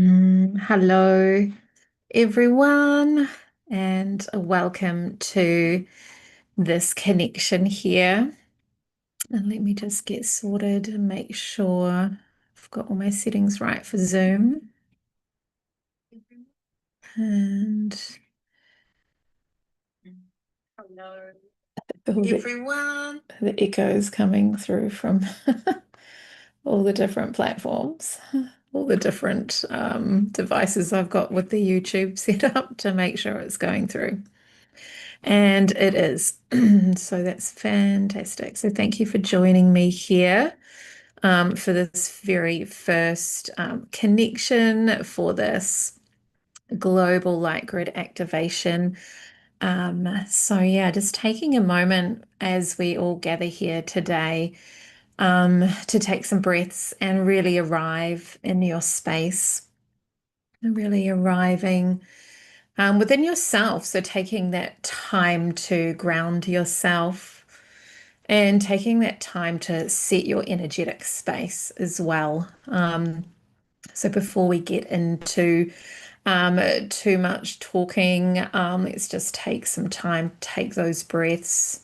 Hello, everyone, and welcome to this connection here. And let me just get sorted and make sure I've got all my settings right for Zoom. And hello, everyone. The echoes coming through from all the different platforms, all the different devices I've got with the YouTube set up to make sure it's going through. And it is. So that's fantastic. So thank you for joining me here for this very first connection for this global light grid activation. So yeah, just taking a moment as we all gather here today to take some breaths and really arrive in your space, really arriving within yourself. So taking that time to ground yourself and taking that time to set your energetic space as well. So before we get into too much talking, let's just take some time, take those breaths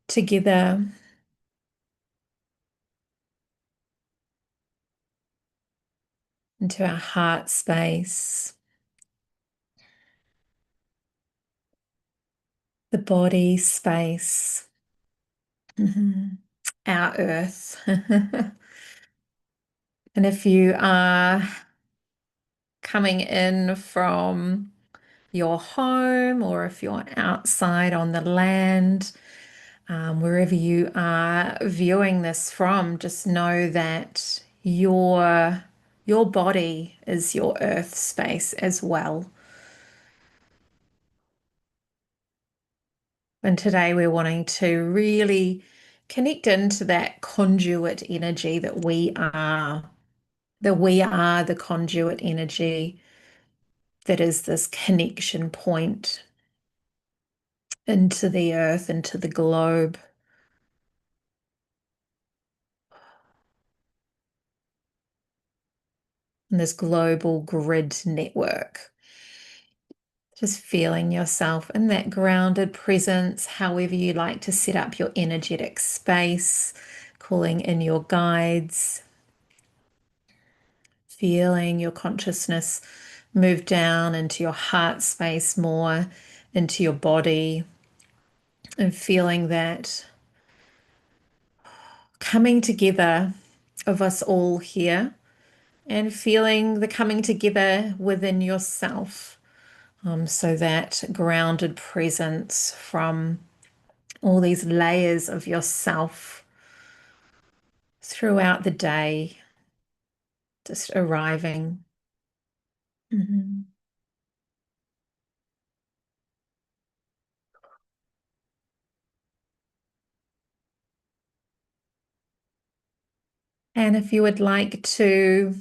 together into our heart space, the body space, our earth. And if you are coming in from your home or if you're outside on the land, wherever you are viewing this from, just know that your body is your earth space as well. And today we're wanting to really connect into that conduit energy that we are the conduit energy that is this connection point into the earth, into the globe, and this global grid network. Just feeling yourself in that grounded presence, however you like to set up your energetic space, calling in your guides, feeling your consciousness move down into your heart space more, into your body, and feeling that coming together of us all here and feeling the coming together within yourself. So that grounded presence from all these layers of yourself throughout the day, just arriving. Mhm. And if you would like to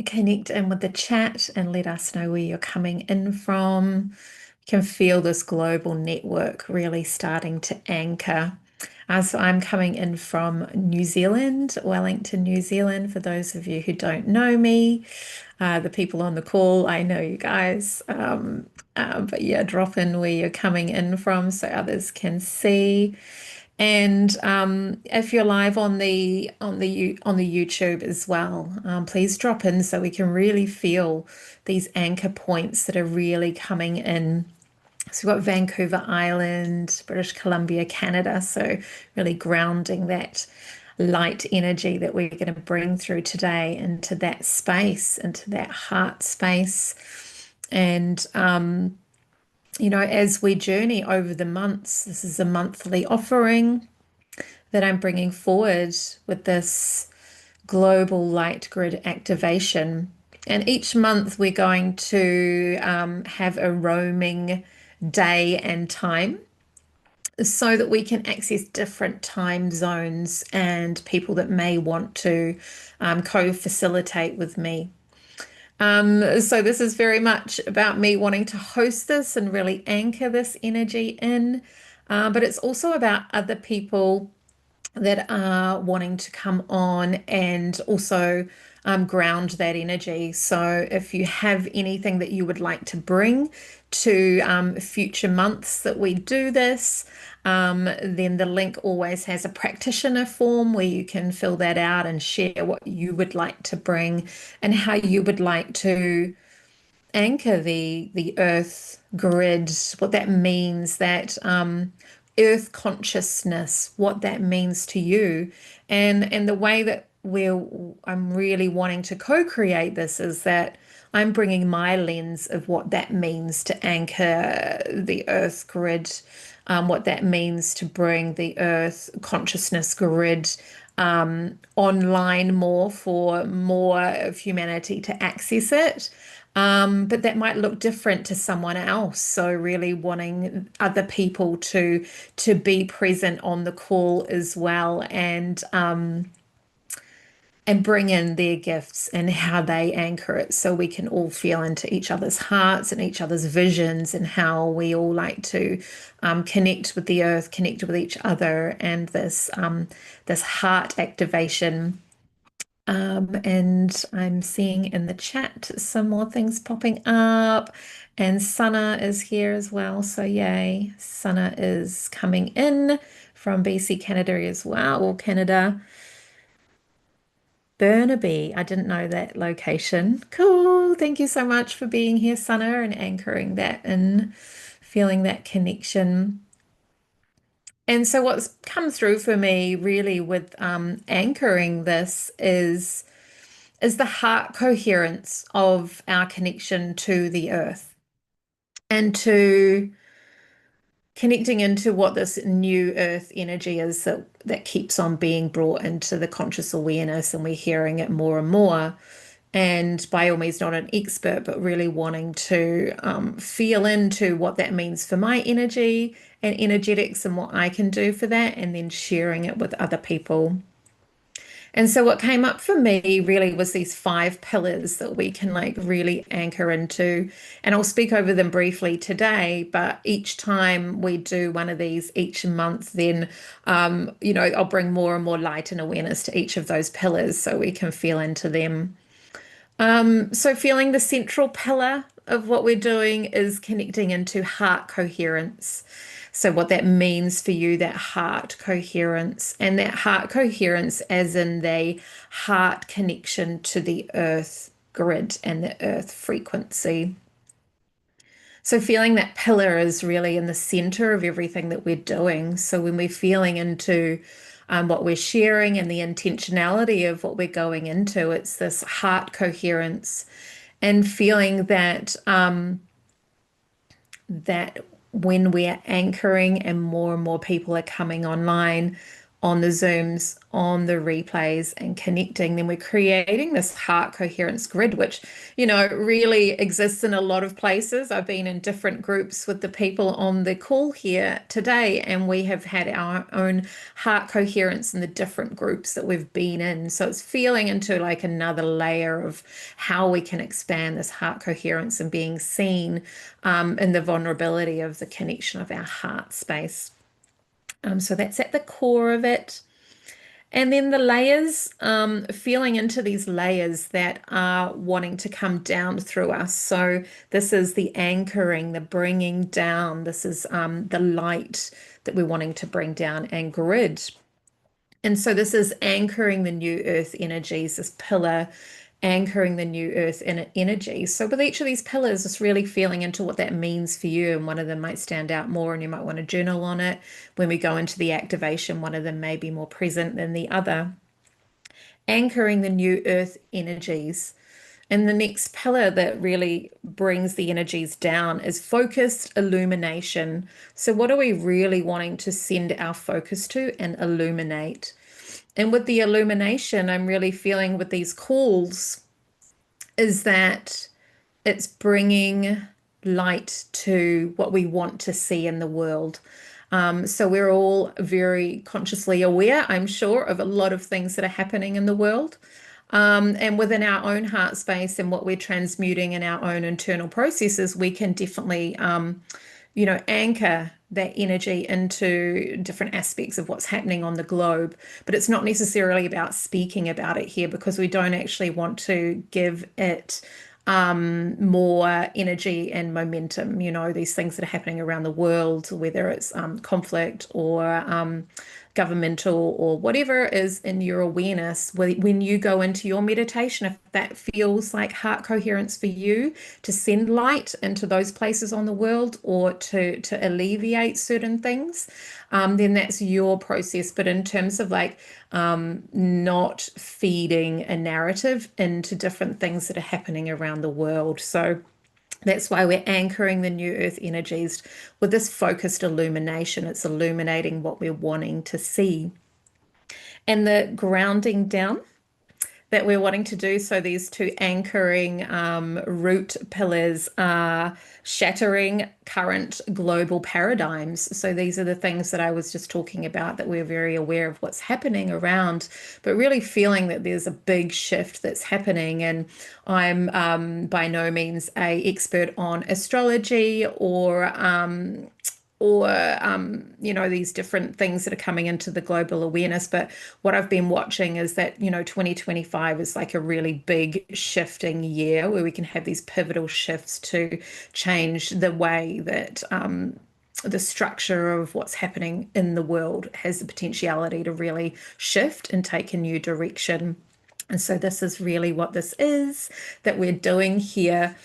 connect in with the chat and let us know where you're coming in from, you can feel this global network really starting to anchor. So I'm coming in from New Zealand, Wellington, New Zealand, for those of you who don't know me. The people on the call, I know you guys. But yeah, drop in where you're coming in from so others can see. And if you're live on the YouTube as well, please drop in so we can really feel these anchor points that are really coming in. So we've got Vancouver Island, British Columbia, Canada. So really grounding that light energy that we're going to bring through today into that space, into that heart space. And as we journey over the months, this is a monthly offering that I'm bringing forward with this global light grid activation. And each month we're going to have a roaming day and time so that we can access different time zones and people that may want to co-facilitate with me. So this is very much about me wanting to host this and really anchor this energy in, but it's also about other people that are wanting to come on and also ground that energy. So if you have anything that you would like to bring to future months that we do this, then the link always has a practitioner form where you can fill that out and share what you would like to bring and how you would like to anchor the earth grid, what that means, that earth consciousness, what that means to you. And the way that I'm really wanting to co-create this is that I'm bringing my lens of what that means to anchor the earth grid, what that means to bring the earth consciousness grid online more for more of humanity to access it. But that might look different to someone else. So really wanting other people to be present on the call as well, and bring in their gifts and how they anchor it so we can all feel into each other's hearts and each other's visions and how we all like to connect with the earth, connect with each other, and this heart activation. And I'm seeing in the chat some more things popping up. And Sana is here as well. So yay. Sana is coming in from BC, Canada as well, or Canada. Burnaby. I didn't know that location. Cool. Thank you so much for being here, Sana, and anchoring that and feeling that connection. And so what's come through for me really with anchoring this is the heart coherence of our connection to the earth and to connecting into what this new earth energy is that keeps on being brought into the conscious awareness, and we're hearing it more and more. And by all means, not an expert, but really wanting to feel into what that means for my energy and energetics and what I can do for that, and then sharing it with other people. And so what came up for me really was these 5 pillars that we can like really anchor into. And I'll speak over them briefly today, but each time we do one of these each month, then I'll bring more and more light and awareness to each of those pillars so we can feel into them. So feeling the central pillar of what we're doing is connecting into heart coherence. So what that means for you, that heart coherence, and that heart coherence as in the heart connection to the earth grid and the earth frequency. So feeling that pillar is really in the center of everything that we're doing. So when we're feeling into what we're sharing and the intentionality of what we're going into, it's this heart coherence and feeling that when we're anchoring and more people are coming online on the Zooms, on the replays and connecting, then we're creating this heart coherence grid, which, really exists in a lot of places. I've been in different groups with the people on the call here today, and we have had our own heart coherence in the different groups that we've been in. So it's feeling into like another layer of how we can expand this heart coherence and being seen in the vulnerability of the connection of our heart space. So that's at the core of it. And then the layers, feeling into these layers that are wanting to come down through us. So this is the anchoring, the bringing down. This is the light that we're wanting to bring down and grid. And so this is anchoring the new earth energies, this pillar anchoring the new earth energy. So with each of these pillars, it's really feeling into what that means for you. And one of them might stand out more and you might want to journal on it. When we go into the activation, one of them may be more present than the other. Anchoring the new earth energies. And the next pillar that really brings the energies down is focused illumination. So what are we really wanting to send our focus to and illuminate? And with the illumination, I'm really feeling with these calls is that it's bringing light to what we want to see in the world. So we're all very consciously aware, I'm sure, of a lot of things that are happening in the world. And within our own heart space and what we're transmuting in our own internal processes, we can definitely anchor that energy into different aspects of what's happening on the globe. But it's not necessarily about speaking about it here because we don't actually want to give it more energy and momentum. These things that are happening around the world, whether it's conflict or governmental or whatever is in your awareness, when you go into your meditation, if that feels like heart coherence for you, to send light into those places on the world or to alleviate certain things, then that's your process. But in terms of like not feeding a narrative into different things that are happening around the world. So that's why we're anchoring the new earth energies with this focused illumination. It's illuminating what we're wanting to see. And the grounding down that we're wanting to do. So these two anchoring root pillars are shattering current global paradigms. So these are the things that I was just talking about, that we're very aware of what's happening around, but really feeling that there's a big shift that's happening. And I'm by no means a expert on astrology or these different things that are coming into the global awareness. But what I've been watching is that 2025 is like a really big shifting year where we can have these pivotal shifts to change the way that the structure of what's happening in the world has the potentiality to really shift and take a new direction. And so this is really what this is that we're doing here.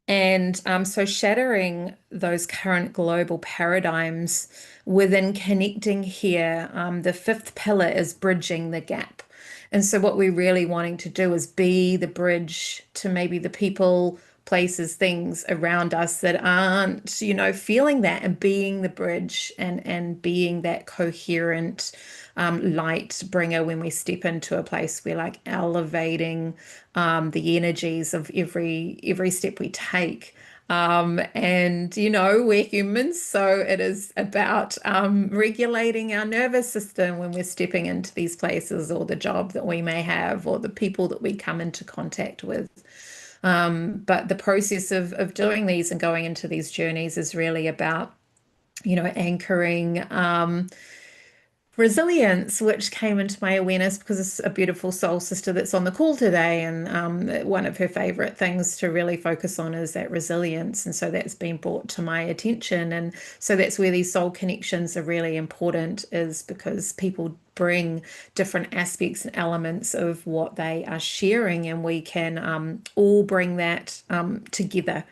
And so shattering those current global paradigms within connecting here, the fifth pillar is bridging the gap. And so what we're really wanting to do is be the bridge to maybe the people, places, things around us that aren't, feeling that, and being the bridge and being that coherent light bringer when we step into a place. We're like elevating the energies of every step we take. And we're humans, so it is about regulating our nervous system when we're stepping into these places, or the job that we may have, or the people that we come into contact with. But the process of doing these and going into these journeys is really about, anchoring resilience, which came into my awareness because it's a beautiful soul sister that's on the call today. And one of her favorite things to really focus on is that resilience. And so that's been brought to my attention. And so that's where these soul connections are really important, is because people bring different aspects and elements of what they are sharing, and we can all bring that together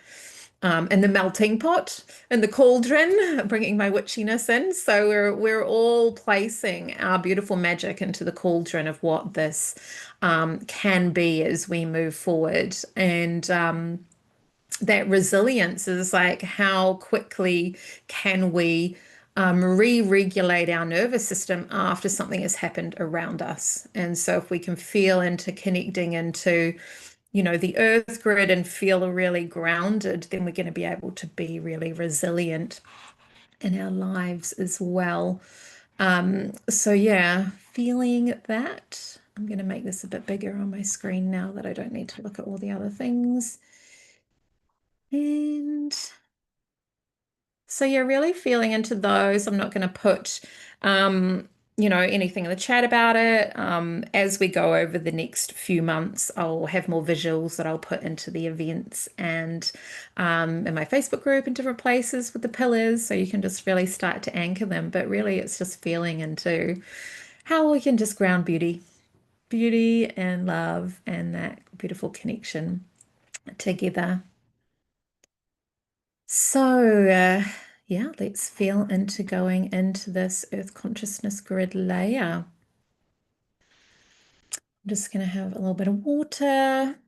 in the melting pot, in the cauldron, bringing my witchiness in. So we're all placing our beautiful magic into the cauldron of what this can be as we move forward. And that resilience is like, how quickly can we re-regulate our nervous system after something has happened around us. And so if we can feel into connecting into the earth grid and feel really grounded, then we're going to be able to be really resilient in our lives as well. So yeah, feeling that. I'm going to make this a bit bigger on my screen now that I don't need to look at all the other things. And so you're really feeling into those. I'm not going to put, anything in the chat about it. As we go over the next few months, I'll have more visuals that I'll put into the events and in my Facebook group in different places with the pillars, so you can just really start to anchor them. But really, it's just feeling into how we can just ground beauty and love and that beautiful connection together. So, yeah, let's feel into going into this Earth Consciousness Grid layer. I'm just going to have a little bit of water.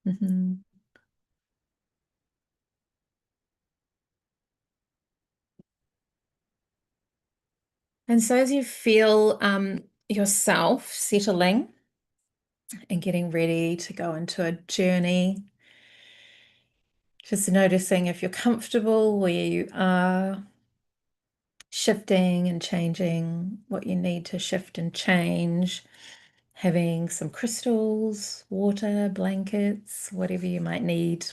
And so as you feel yourself settling and getting ready to go into a journey, just noticing if you're comfortable where you are, shifting and changing what you need to shift and change, having some crystals, water, blankets, whatever you might need.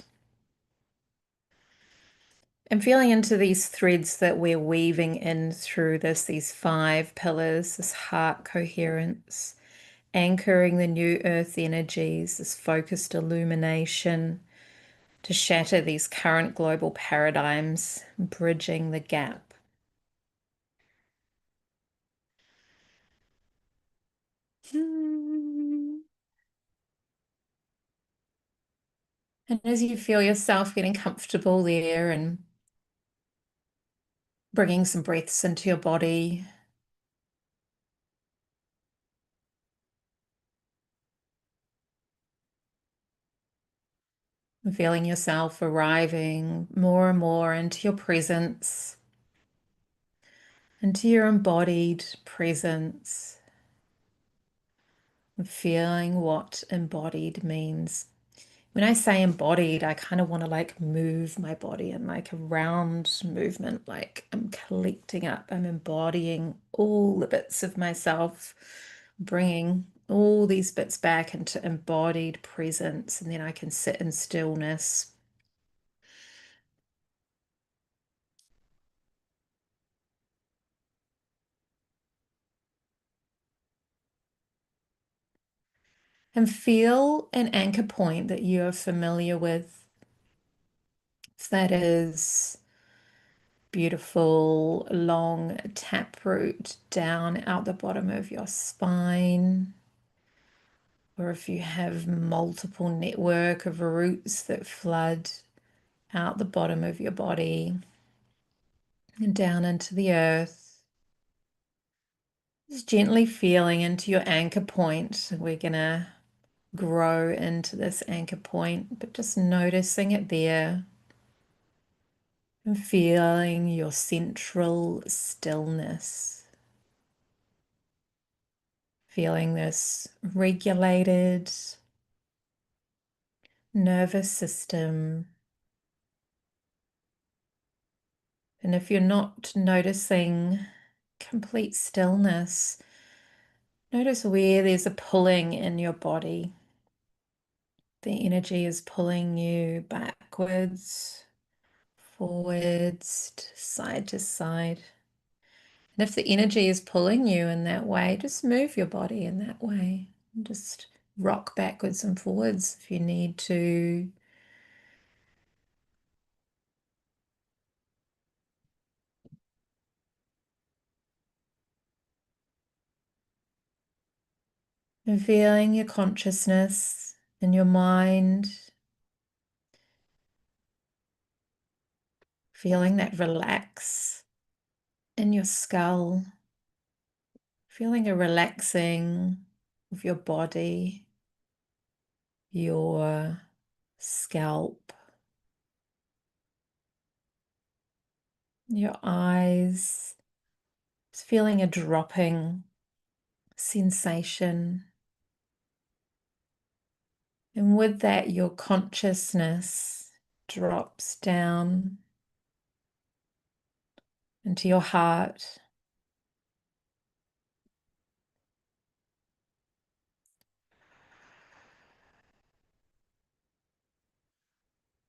And feeling into these threads that we're weaving in through these 5 pillars, this heart coherence, anchoring the new earth energies, this focused illumination to shatter these current global paradigms, bridging the gap. And as you feel yourself getting comfortable there and bringing some breaths into your body, and feeling yourself arriving more and more into your presence, into your embodied presence, and feeling what embodied means. When I say embodied, I kind of want to like move my body in like a round movement, like I'm collecting up, I'm embodying all the bits of myself, bringing all these bits back into embodied presence, and then I can sit in stillness. And feel an anchor point that you are familiar with. If that is beautiful long taproot down out the bottom of your spine, or if you have multiple network of roots that flood out the bottom of your body and down into the earth. Just gently feeling into your anchor point. We're gonna grow into this anchor point, but just noticing it there and feeling your central stillness. Feeling this regulated nervous system. And if you're not noticing complete stillness, notice where there's a pulling in your body. The energy is pulling you backwards, forwards, side to side. And if the energy is pulling you in that way, just move your body in that way. Just rock backwards and forwards if you need to. And feeling your consciousness in your mind, feeling that relax in your skull, feeling a relaxing of your body, your scalp, your eyes, just feeling a dropping sensation. And with that, your consciousness drops down into your heart.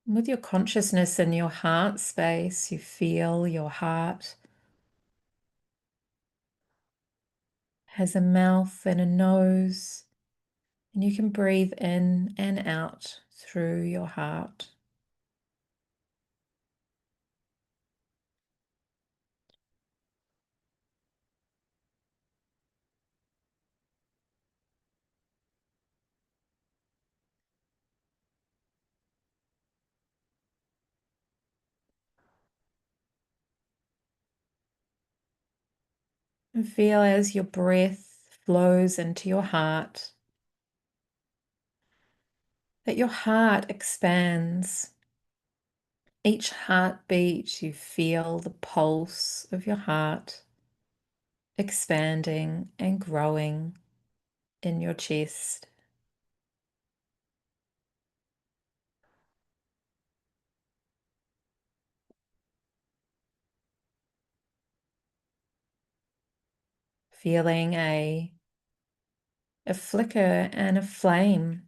And with your consciousness in your heart space, you feel your heart has a mouth and a nose, and you can breathe in and out through your heart. And feel as your breath flows into your heart, that your heart expands. Each heartbeat, you feel the pulse of your heart expanding and growing in your chest. Feeling a flicker and a flame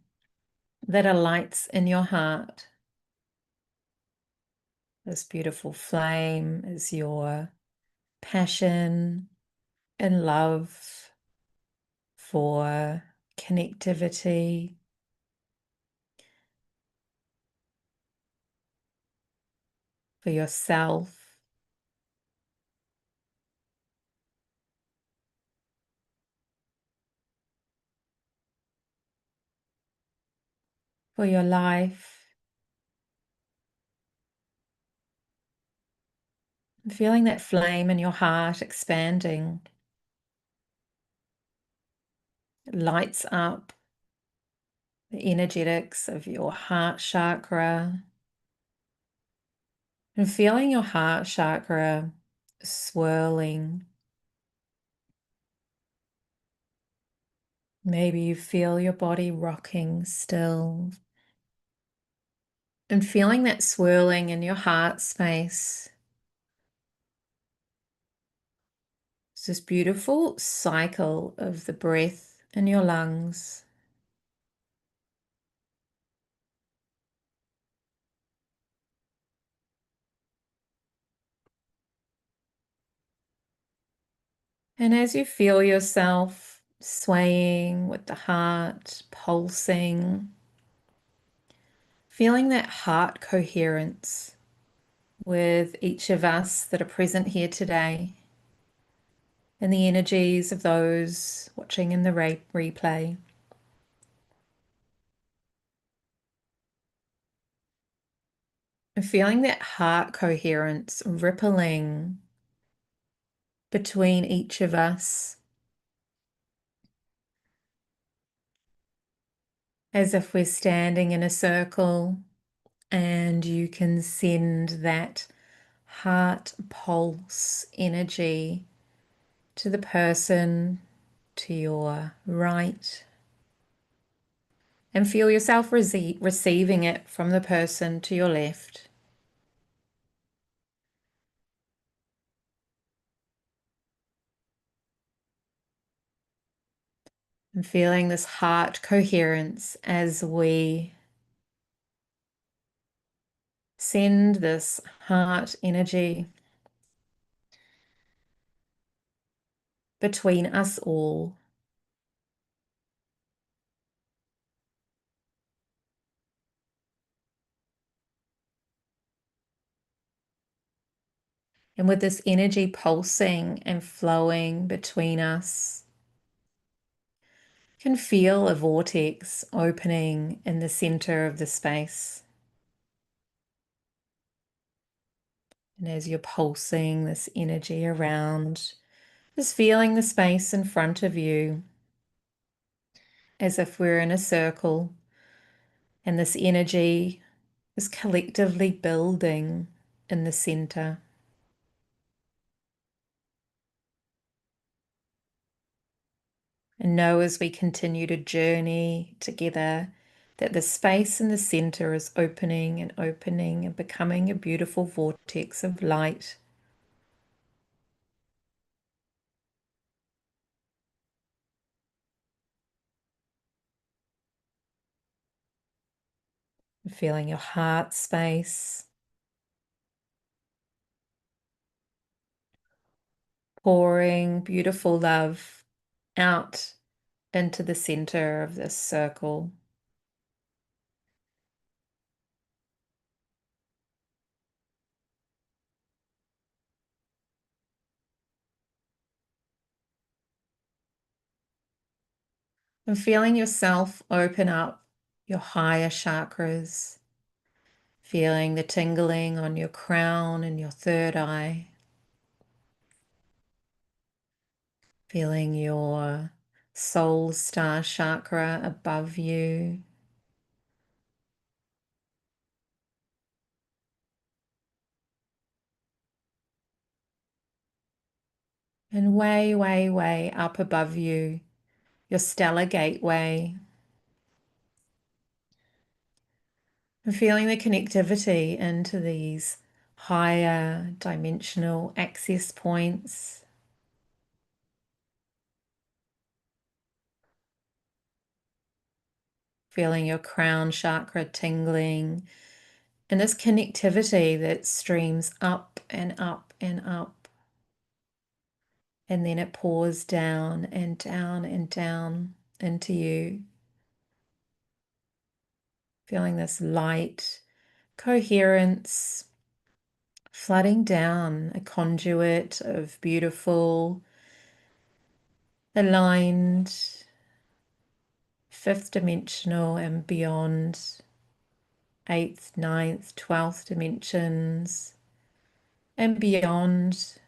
that alights in your heart, This beautiful flame is your passion and love for connectivity, for yourself, for your life. Feeling that flame in your heart expanding. It lights up the energetics of your heart chakra, and feeling your heart chakra swirling. Maybe you feel your body rocking still, and feeling that swirling in your heart space. It's this beautiful cycle of the breath in your lungs. And as you feel yourself swaying with the heart pulsing, feeling that heart coherence with each of us that are present here today and the energies of those watching in the replay. And feeling that heart coherence rippling between each of us as if we're standing in a circle, and you can send that heart pulse energy to the person to your right, and feel yourself receiving it from the person to your left. And feeling this heart coherence as we send this heart energy between us all. And with this energy pulsing and flowing between us, you can feel a vortex opening in the center of the space. And as you're pulsing this energy around, just feeling the space in front of you as if we're in a circle, and this energy is collectively building in the center. And know as we continue to journey together that the space in the center is opening and becoming a beautiful vortex of light. Feeling your heart space pouring beautiful love out into the center of this circle. And feeling yourself open up your higher chakras, feeling the tingling on your crown and your third eye, feeling your soul star chakra above you, and way, way, way up above you, your stellar gateway, and feeling the connectivity into these higher dimensional access points. Feeling your crown chakra tingling And this connectivity that streams up and up and up, and then it pours down and down and down into you, feeling this light coherence flooding down a conduit of beautiful, aligned, fifth dimensional and beyond, eighth, ninth, 12th dimensions and beyond.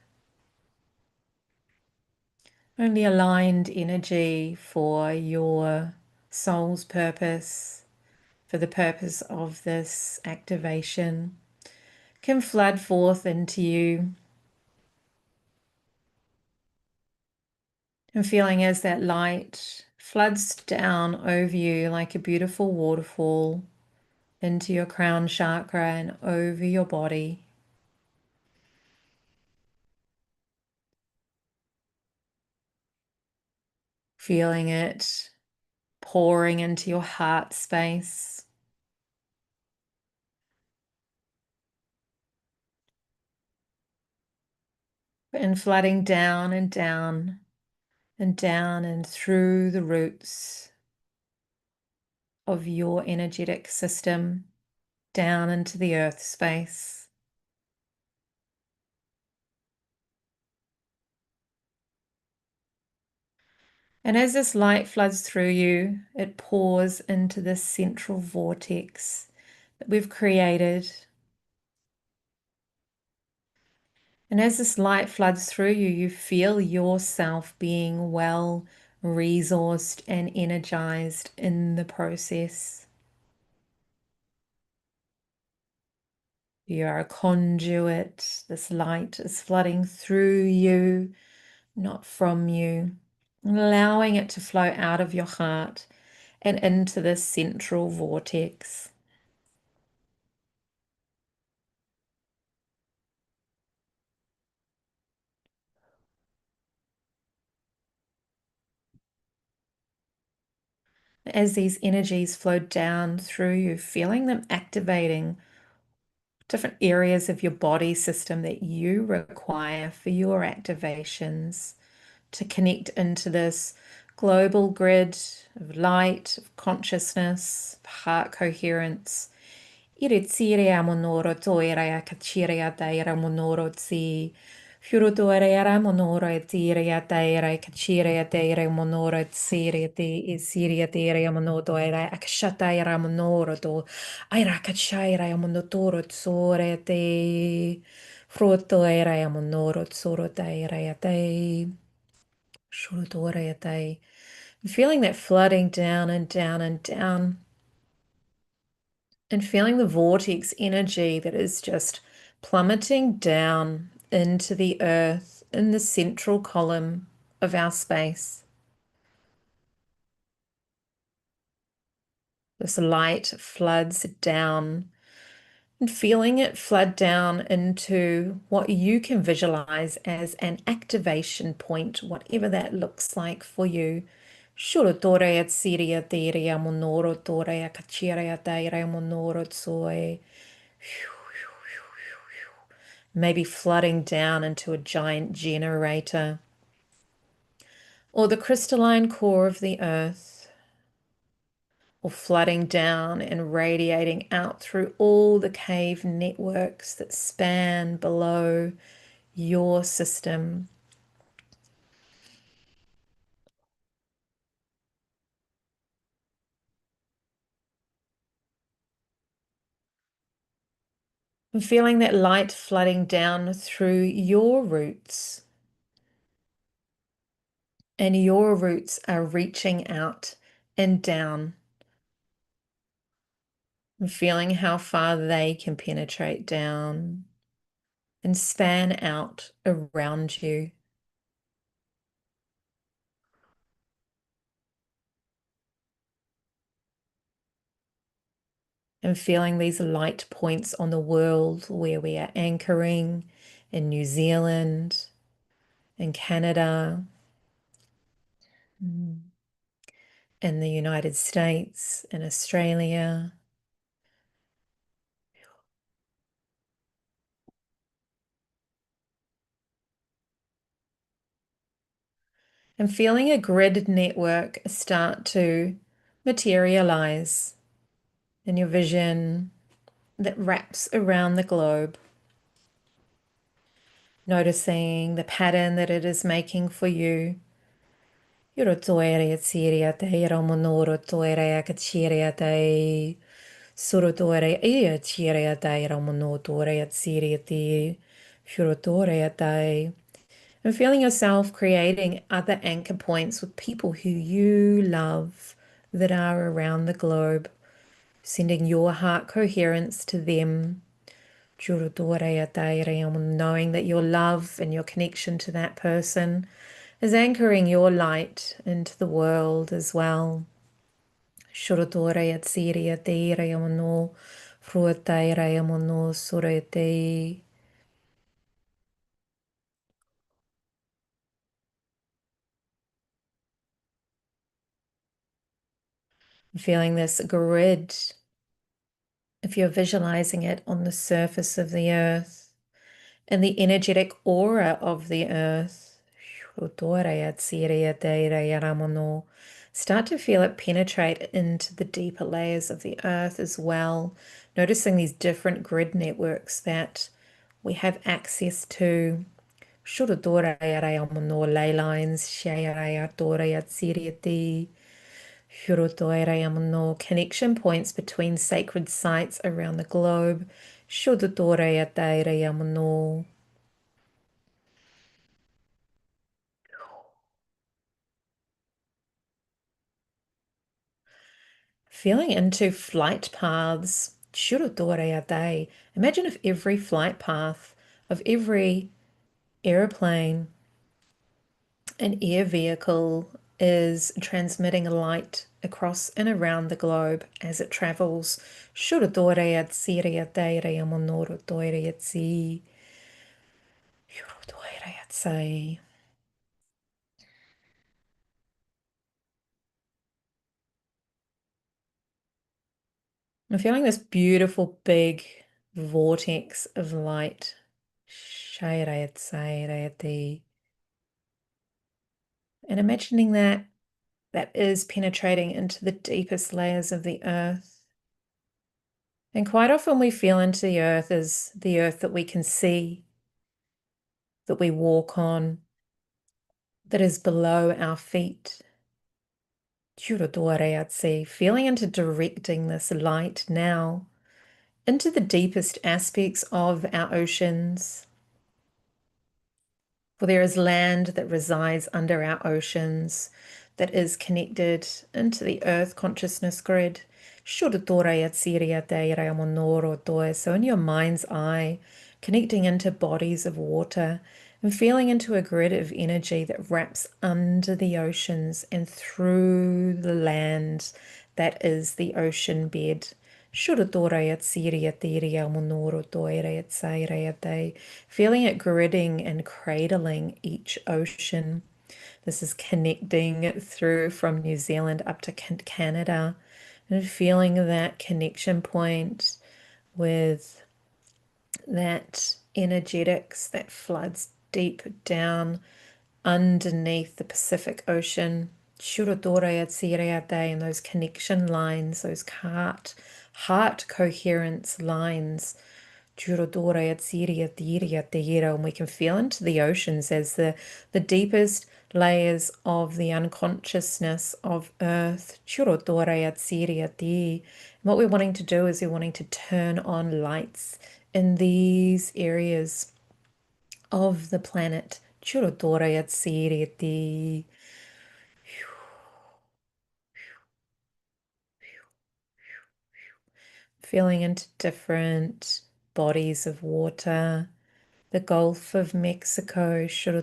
Only aligned energy for your soul's purpose, for the purpose of this activation, can flood forth into you. And feeling as that light floods down over you like a beautiful waterfall into your crown chakra and over your body. Feeling it pouring into your heart space. And flooding down and down and down and through the roots of your energetic system, down into the earth space. And as this light floods through you, it pours into this central vortex that we've created. And as this light floods through you, you feel yourself being well resourced and energized in the process. You are a conduit. This light is flooding through you, not from you, allowing it to flow out of your heart and into this central vortex. As these energies flow down through you, feeling them activating different areas of your body system that you require for your activations to connect into this global grid of light, of consciousness, of heart coherence. Iritsiria monoro toirea kachiria daira monoro tsi. Furutoria monoro etiria daira kachiria daira monoro tsiria de isiria daira monoto era akshataira monoro to. Aira kachaira monotoro tsore te. Frutoira monoro tsoro daira te. Shurutoria te. Feeling that flooding down and down and down. And feeling the vortex energy that is just plummeting down into the earth in the central column of our space. This light floods down and feeling it flood down into what you can visualize as an activation point, whatever that looks like for you. Shuru torea tsiria teria monoro torea kachiria teira monoro tsoe. Maybe flooding down into a giant generator, or the crystalline core of the earth, or flooding down and radiating out through all the cave networks that span below your system. And feeling that light flooding down through your roots. And your roots are reaching out and down. And feeling how far they can penetrate down and span out around you. And feeling these light points on the world where we are anchoring in New Zealand, in Canada, in the United States, in Australia, and feeling a grid network start to materialize in your vision that wraps around the globe, noticing the pattern that it is making for you. Yorotoire tsiria te ramonoro toire akachiria te surotore ia chiria te ramonotore tsiria te shurotore te. And feeling yourself creating other anchor points with people who you love that are around the globe, sending your heart coherence to them. Knowing that your love and your connection to that person is anchoring your light into the world as well. Feeling this grid, if you're visualizing it on the surface of the earth, and the energetic aura of the earth. Start to feel it penetrate into the deeper layers of the earth as well, noticing these different grid networks that we have access to. Ley lines, connection points between sacred sites around the globe. Feeling into flight paths. Imagine if every flight path of every airplane and air vehicle is transmitting light across and around the globe as it travels. I'm feeling this beautiful big vortex of light. And imagining that is penetrating into the deepest layers of the earth. And quite often we feel into the earth as the earth that we can see, that we walk on, that is below our feet. Feeling into directing this light now into the deepest aspects of our oceans. For there is land that resides under our oceans that is connected into the earth consciousness grid. So in your mind's eye, connecting into bodies of water and feeling into a grid of energy that wraps under the oceans and through the land that is the ocean bed. Feeling it gridding and cradling each ocean. This is connecting through from New Zealand up to Canada and feeling that connection point with that energetics that floods deep down underneath the Pacific Ocean. And those connection lines, those heart coherence lines. And we can feel into the oceans as the deepest layers of the unconsciousness of Earth. And what we're wanting to do is we're wanting to turn on lights in these areas of the planet. Feeling into different bodies of water. The Gulf of Mexico, the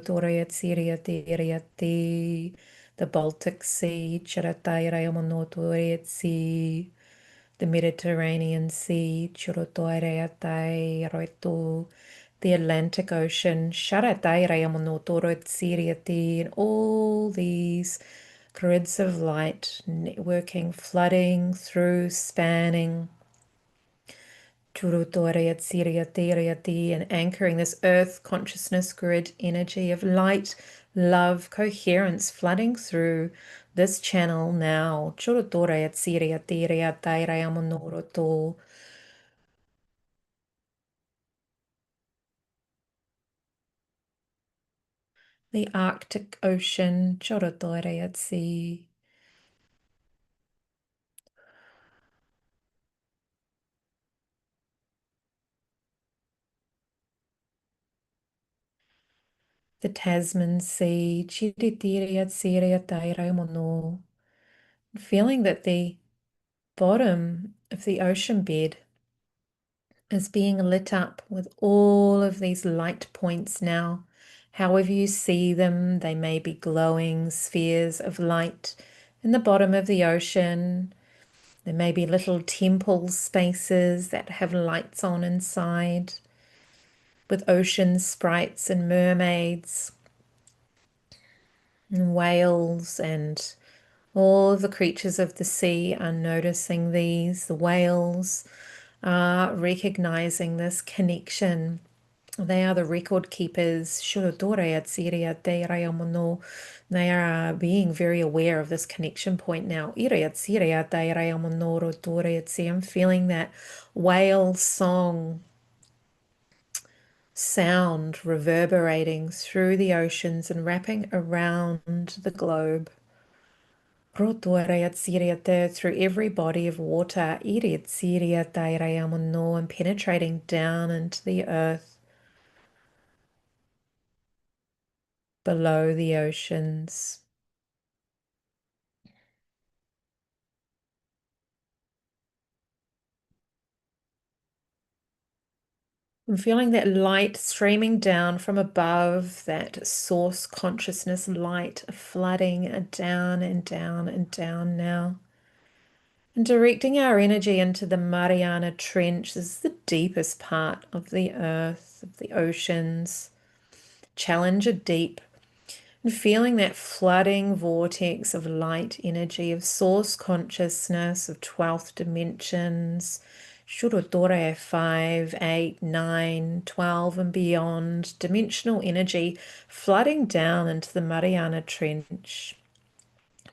Baltic Sea, the Mediterranean Sea, the Atlantic Ocean, and all these grids of light networking, flooding through, spanning and anchoring this earth consciousness grid energy of light love, coherence flooding through this channel now. The Arctic Ocean, the Tasman Sea, feeling that the bottom of the ocean bed is being lit up with all of these light points now. However you see them, they may be glowing spheres of light in the bottom of the ocean. There may be little temple spaces that have lights on inside with ocean sprites and mermaids and whales, and all of the creatures of the sea are noticing these. The whales are recognizing this connection. They are the record keepers. They are being very aware of this connection point now. I'm feeling that whale song sound reverberating through the oceans and wrapping around the globe. Through every body of water, and penetrating down into the earth below the oceans. I'm feeling that light streaming down from above, that source consciousness light flooding down and down and down now. And directing our energy into the Mariana Trench. This is the deepest part of the earth, of the oceans. Challenger deep. And feeling that flooding vortex of light energy, of source consciousness, of 12th dimensions, Shurotore 5, 8, 9, 12, and beyond, dimensional energy flooding down into the Mariana Trench.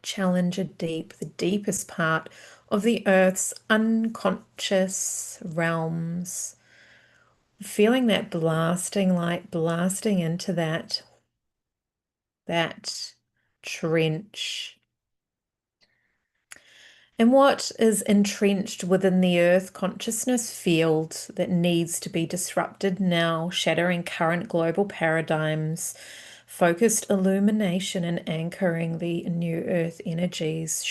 Challenger deep, the deepest part of the Earth's unconscious realms. Feeling that blasting light blasting into that trench. And what is entrenched within the earth consciousness field that needs to be disrupted now, shattering current global paradigms, focused illumination and anchoring the new earth energies.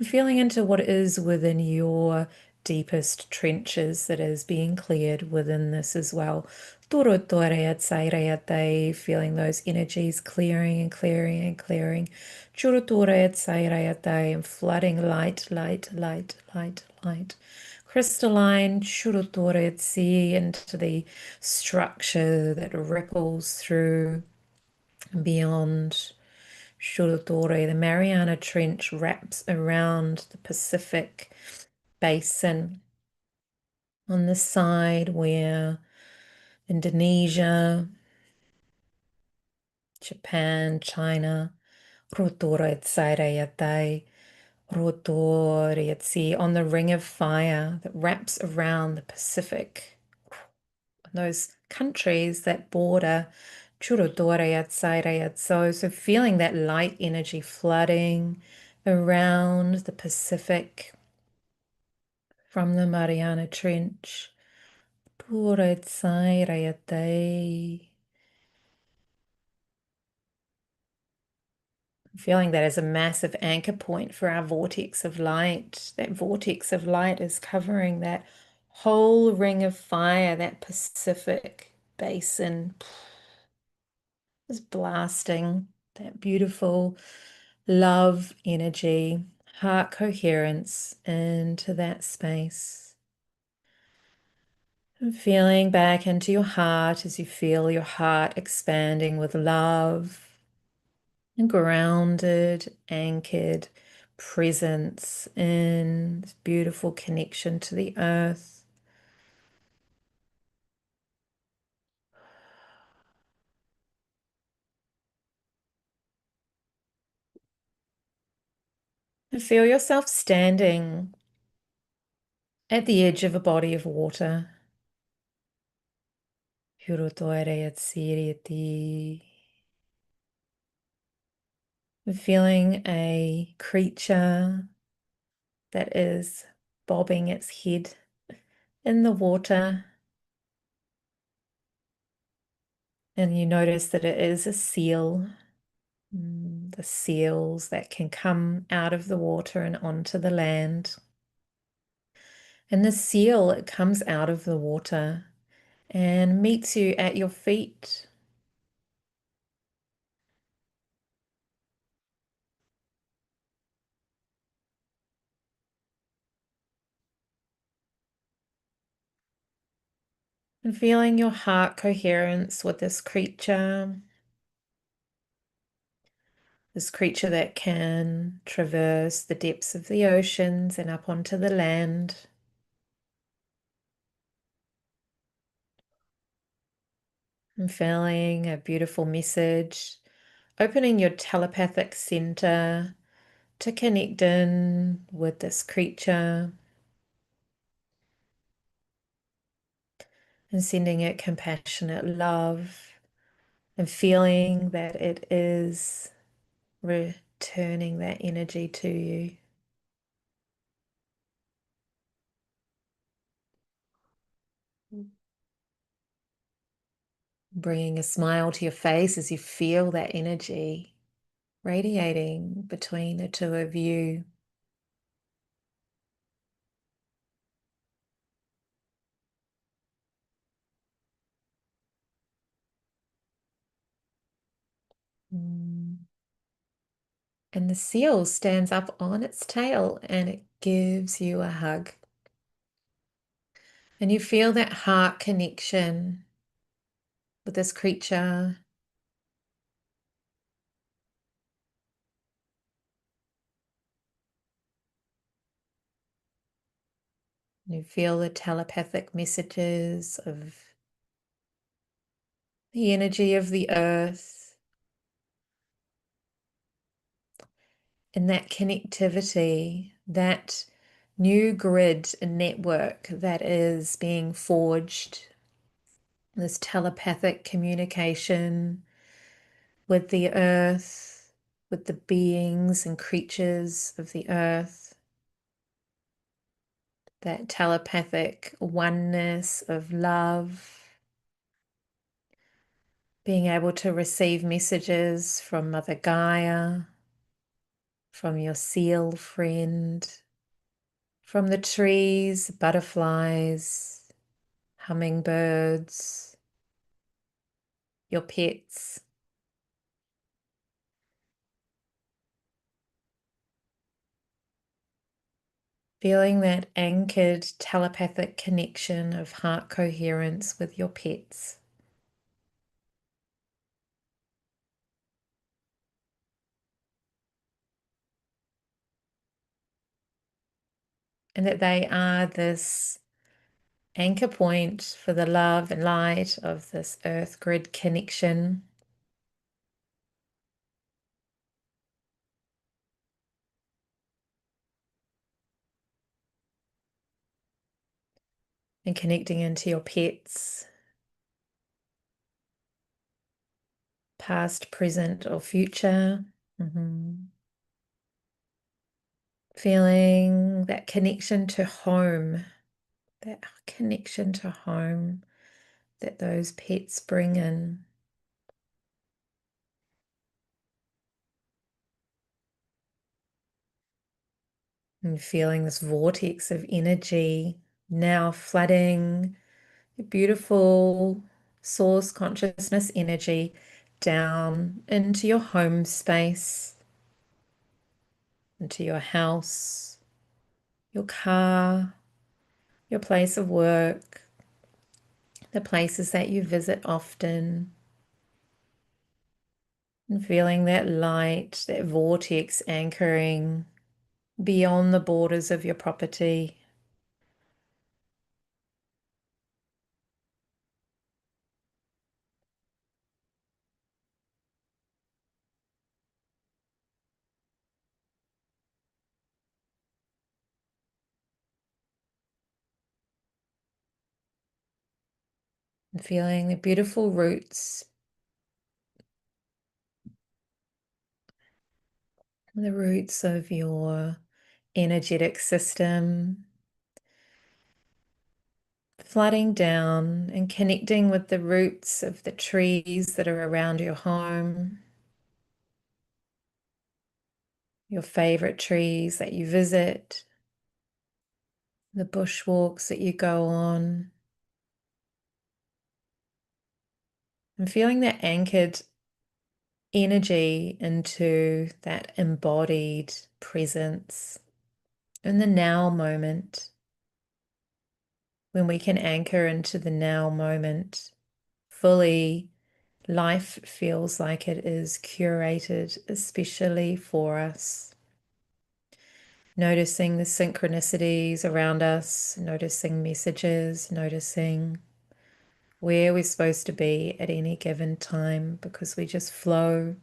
Feeling into what is within your deepest trenches that is being cleared within this as well. Feeling those energies clearing and clearing and clearing. And flooding light, light, light, light, light. Crystalline into the structure that ripples through and beyond. The Mariana Trench wraps around the Pacific Basin on the side where Indonesia, Japan, China, on the ring of fire that wraps around the Pacific, those countries that border. So feeling that light energy flooding around the Pacific from the Mariana Trench. Feeling that as a massive anchor point for our vortex of light. That vortex of light is covering that whole ring of fire, that Pacific basin is blasting that beautiful love energy, heart coherence into that space. And feeling back into your heart as you feel your heart expanding with love. And grounded, anchored presence in this beautiful connection to the earth. Feel yourself standing at the edge of a body of water. Feeling a creature that is bobbing its head in the water. And you notice that it is a seal. The seals that can come out of the water and onto the land. And the seal, it comes out of the water and meets you at your feet. And feeling your heart coherence with this creature that can traverse the depths of the oceans and up onto the land. And feeling a beautiful message, opening your telepathic center to connect in with this creature and sending it compassionate love and feeling that it is returning that energy to you. Bringing a smile to your face as you feel that energy radiating between the two of you. Mm. And the seal stands up on its tail and it gives you a hug. And you feel that heart connection with this creature. You feel the telepathic messages of the energy of the earth and that connectivity, that new grid and network that is being forged, this telepathic communication with the earth, with the beings and creatures of the earth, that telepathic oneness of love, being able to receive messages from Mother Gaia, from your seal friend, from the trees, butterflies, hummingbirds, your pets. Feeling that anchored telepathic connection of heart coherence with your pets. And that they are this anchor point for the love and light of this earth grid connection. And connecting into your pets, past, present, or future. Feeling that connection to home, that connection to home that those pets bring in. And feeling this vortex of energy now flooding beautiful source consciousness energy down into your home space, into your house, your car, your place of work, the places that you visit often, and feeling that light, that vortex anchoring beyond the borders of your property. And feeling the beautiful roots, the roots of your energetic system, flooding down and connecting with the roots of the trees that are around your home, your favorite trees that you visit, the bushwalks that you go on, and feeling that anchored energy into that embodied presence in the now moment. When we can anchor into the now moment fully, life feels like it is curated especially for us. Noticing the synchronicities around us, noticing messages, noticing where we're supposed to be at any given time, because we just flow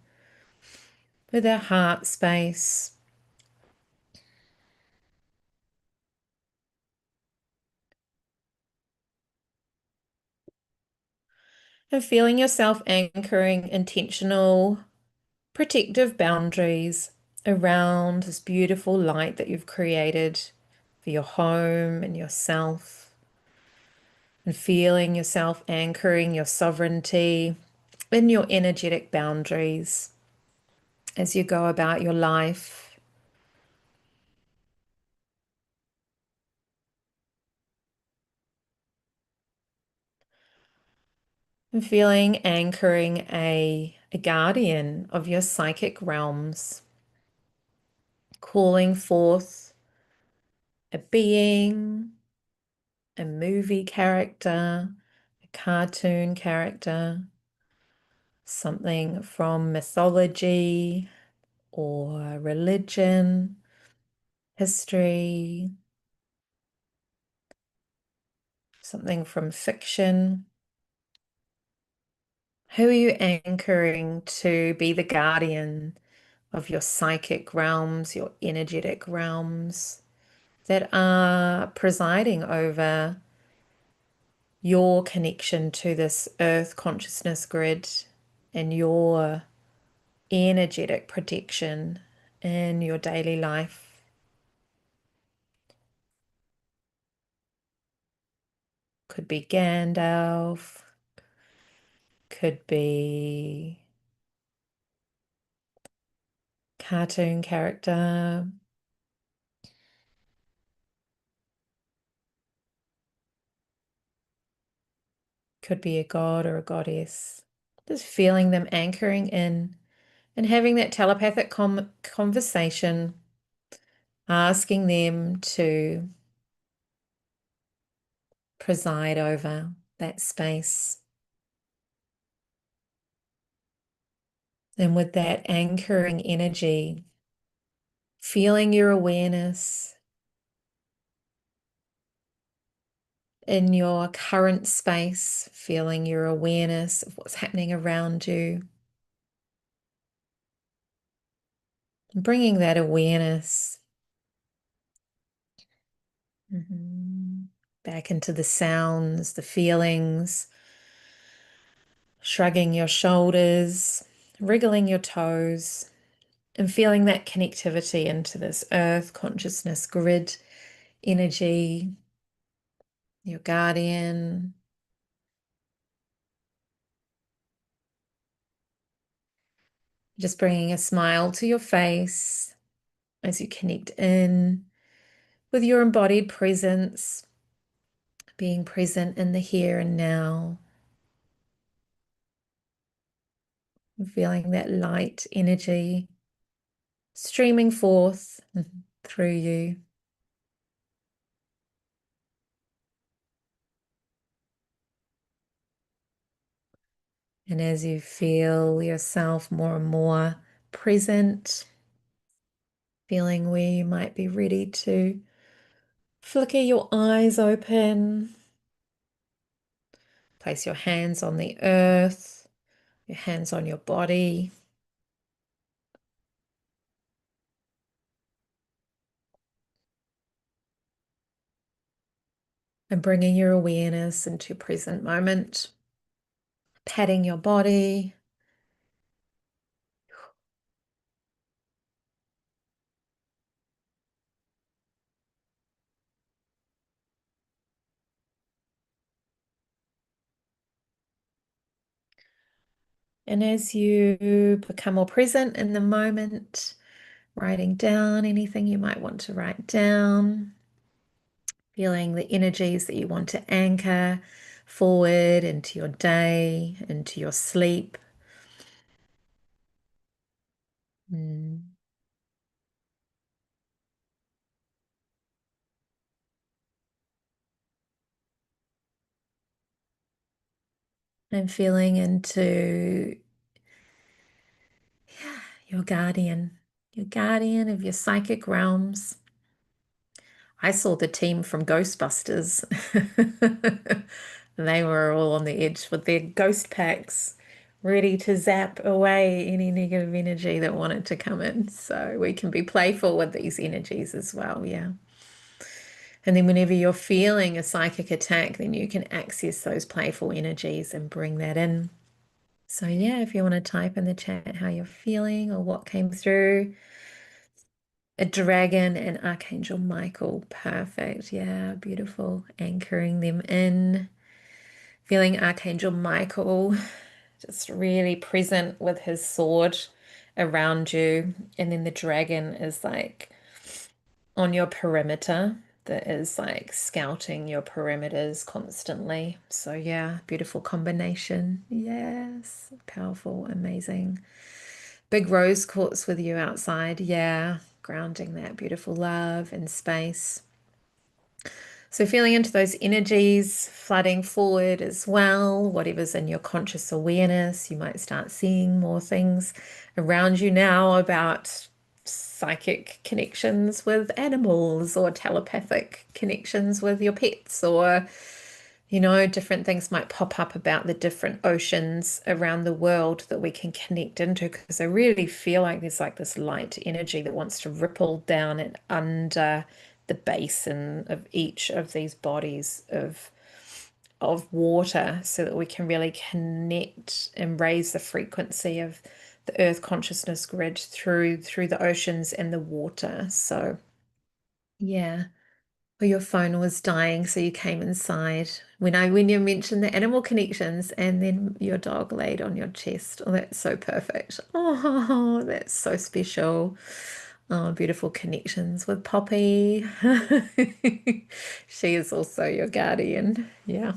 with our heart space. And feeling yourself anchoring intentional, protective boundaries around this beautiful light that you've created for your home and yourself. And feeling yourself anchoring your sovereignty in your energetic boundaries as you go about your life. And feeling anchoring a guardian of your psychic realms, calling forth a being, a movie character, a cartoon character, something from mythology or religion, history, something from fiction. Who are you anchoring to be the guardian of your psychic realms, your energetic realms that are presiding over your connection to this earth consciousness grid and your energetic protection in your daily life? Could be Gandalf, could be cartoon character, could be a god or a goddess. Just feeling them anchoring in and having that telepathic conversation, asking them to preside over that space. And with that anchoring energy, feeling your awareness in your current space, feeling your awareness of what's happening around you, bringing that awareness back into the sounds, the feelings, shrugging your shoulders, wriggling your toes, and feeling that connectivity into this earth consciousness grid energy, your guardian. Just bringing a smile to your face as you connect in with your embodied presence, being present in the here and now, and feeling that light energy streaming forth through you. And as you feel yourself more and more present, feeling where you might be ready to flicker your eyes open, place your hands on the earth, your hands on your body. And bringing your awareness into present moment. patting your body. And as you become more present in the moment, writing down anything you might want to write down, feeling the energies that you want to anchor forward into your day, into your sleep. Mm. And feeling into, yeah, your guardian of your psychic realms. I saw the team from Ghostbusters. They were all on the edge with their ghost packs, ready to zap away any negative energy that wanted to come in. So we can be playful with these energies as well, yeah. And then whenever you're feeling a psychic attack, then you can access those playful energies and bring that in. So yeah, if you want to type in the chat how you're feeling or what came through. A dragon and Archangel Michael. Perfect. Yeah, beautiful. Anchoring them in. Feeling Archangel Michael just really present with his sword around you. And then the dragon is like on your perimeter, that is like scouting your perimeters constantly. So, yeah, beautiful combination. Yes, powerful, amazing. Big rose quartz with you outside. Yeah, grounding that beautiful love and space. So feeling into those energies, flooding forward as well, whatever's in your conscious awareness, you might start seeing more things around you now about psychic connections with animals or telepathic connections with your pets or different things might pop up about the different oceans around the world that we can connect into because I really feel like there's like this light energy that wants to ripple down and under the basin of each of these bodies of water so that we can really connect and raise the frequency of the earth consciousness grid through the oceans and the water. So yeah. Or your phone was dying, so you came inside. When you mentioned the animal connections and then your dog laid on your chest. Oh, that's so perfect. Oh, that's so special. Oh, beautiful connections with Poppy. She is also your guardian. Yeah.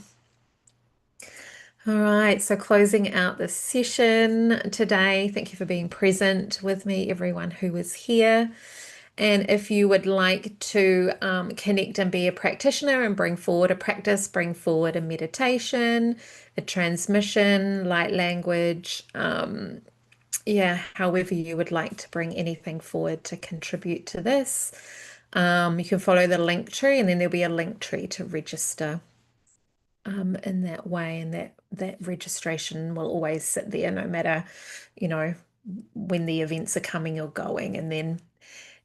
All right, so closing out the session today. Thank you for being present with me, everyone who was here. And if you would like to connect and be a practitioner and bring forward a practice, bring forward a meditation, a transmission, light language, yeah, however you would like to bring anything forward to contribute to this, you can follow the link tree and then there'll be a link tree to register in that way. And that registration will always sit there no matter, you know, when the events are coming or going. And then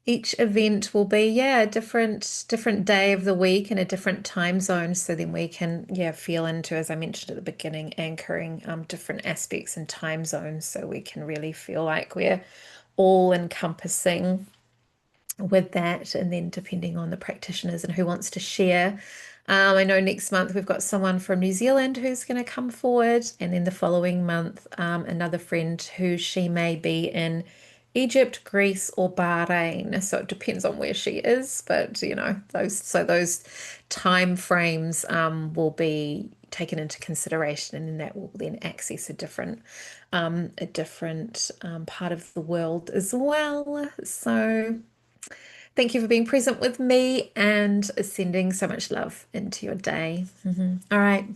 each event will be, yeah, a different day of the week and a different time zone. So then we can, yeah, feel into, as I mentioned at the beginning, anchoring different aspects and time zones so we can really feel like we're all encompassing with that. And then depending on the practitioners and who wants to share. I know next month we've got someone from New Zealand who's going to come forward, and then the following month, another friend who she may be in Egypt, Greece, or Bahrain. So it depends on where she is, but those time frames will be taken into consideration, and then that will then access a different part of the world as well. So thank you for being present with me and sending so much love into your day. All right.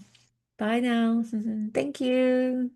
Bye now. Thank you.